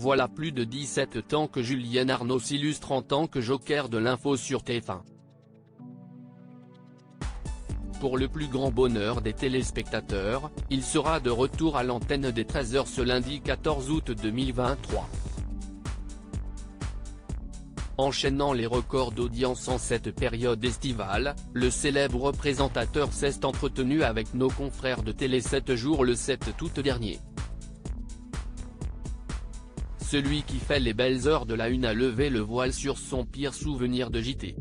Voilà plus de 17 ans que Julien Arnaud s'illustre en tant que joker de l'info sur TF1. Pour le plus grand bonheur des téléspectateurs, il sera de retour à l'antenne dès 13h ce lundi 14 août 2023. Enchaînant les records d'audience en cette période estivale, le célèbre présentateur s'est entretenu avec nos confrères de Télé 7 jours le 7 août dernier. Celui qui fait les belles heures de la une a levé le voile sur son pire souvenir de JT.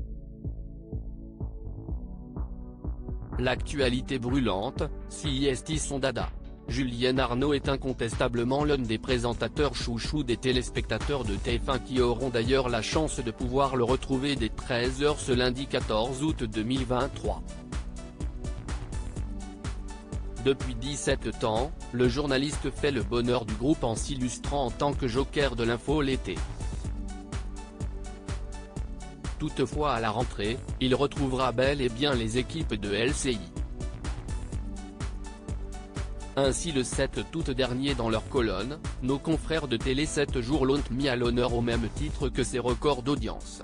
L'actualité brûlante, si est son dada. Julien Arnaud est incontestablement l'un des présentateurs chouchous des téléspectateurs de TF1 qui auront d'ailleurs la chance de pouvoir le retrouver dès 13h ce lundi 14 août 2023. Depuis 17 ans, le journaliste fait le bonheur du groupe en s'illustrant en tant que joker de l'info l'été. Toutefois à la rentrée, il retrouvera bel et bien les équipes de LCI. Ainsi le 7 août dernier dans leur colonne, nos confrères de Télé 7 jours l'ont mis à l'honneur au même titre que ses records d'audience.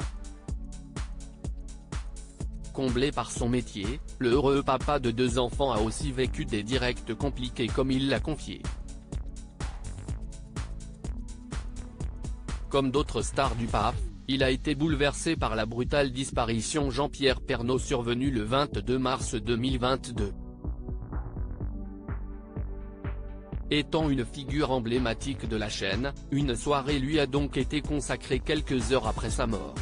Comblé par son métier, le heureux papa de 2 enfants a aussi vécu des directs compliqués comme il l'a confié. Comme d'autres stars du PAF, il a été bouleversé par la brutale disparition Jean-Pierre Pernaut survenue le 22 mars 2022. Étant une figure emblématique de la chaîne, une soirée lui a donc été consacrée quelques heures après sa mort.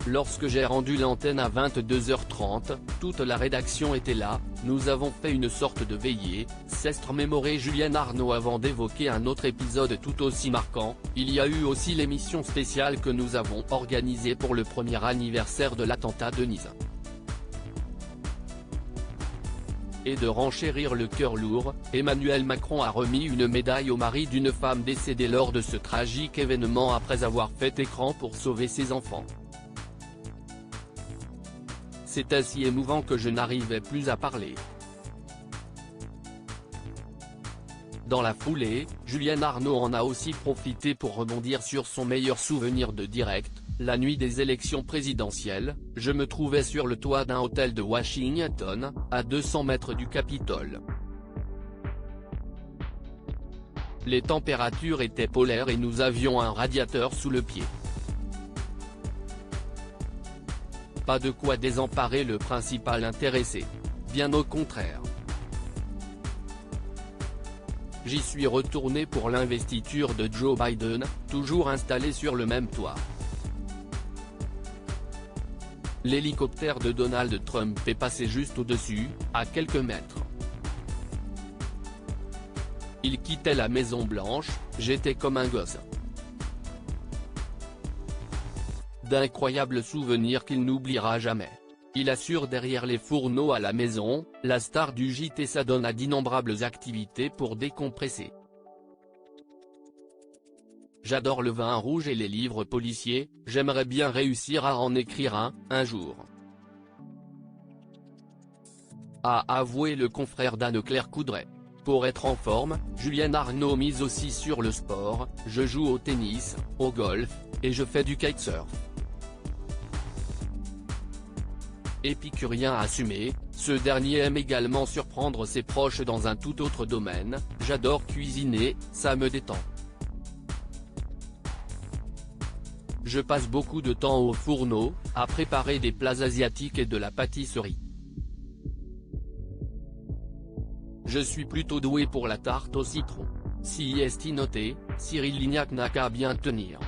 Lorsque j'ai rendu l'antenne à 22h30, toute la rédaction était là, nous avons fait une sorte de veillée, s'est remémoré Julien Arnaud avant d'évoquer un autre épisode tout aussi marquant. Il y a eu aussi l'émission spéciale que nous avons organisée pour le premier anniversaire de l'attentat de Nice. Et de renchérir le cœur lourd, Emmanuel Macron a remis une médaille au mari d'une femme décédée lors de ce tragique événement après avoir fait écran pour sauver ses enfants. C'était si émouvant que je n'arrivais plus à parler. Dans la foulée, Julien Arnaud en a aussi profité pour rebondir sur son meilleur souvenir de direct. La nuit des élections présidentielles, je me trouvais sur le toit d'un hôtel de Washington, à 200 mètres du Capitole. Les températures étaient polaires et nous avions un radiateur sous le pied. Pas de quoi désemparer le principal intéressé. Bien au contraire. J'y suis retourné pour l'investiture de Joe Biden, toujours installé sur le même toit. L'hélicoptère de Donald Trump est passé juste au-dessus, à quelques mètres. Il quittait la Maison Blanche, j'étais comme un gosse. D'incroyables souvenirs qu'il n'oubliera jamais. Il assure derrière les fourneaux à la maison, la star du JT s'adonne à d'innombrables activités pour décompresser. J'adore le vin rouge et les livres policiers, j'aimerais bien réussir à en écrire un jour. A avoué le confrère d'Anne-Claire Coudray. Pour être en forme, Julien Arnaud mise aussi sur le sport, je joue au tennis, au golf, et je fais du kitesurf. Épicurien assumé, ce dernier aime également surprendre ses proches dans un tout autre domaine, j'adore cuisiner, ça me détend. Je passe beaucoup de temps au fourneau, à préparer des plats asiatiques et de la pâtisserie. Je suis plutôt doué pour la tarte au citron. Si est noté, Cyril Lignac n'a qu'à bien tenir.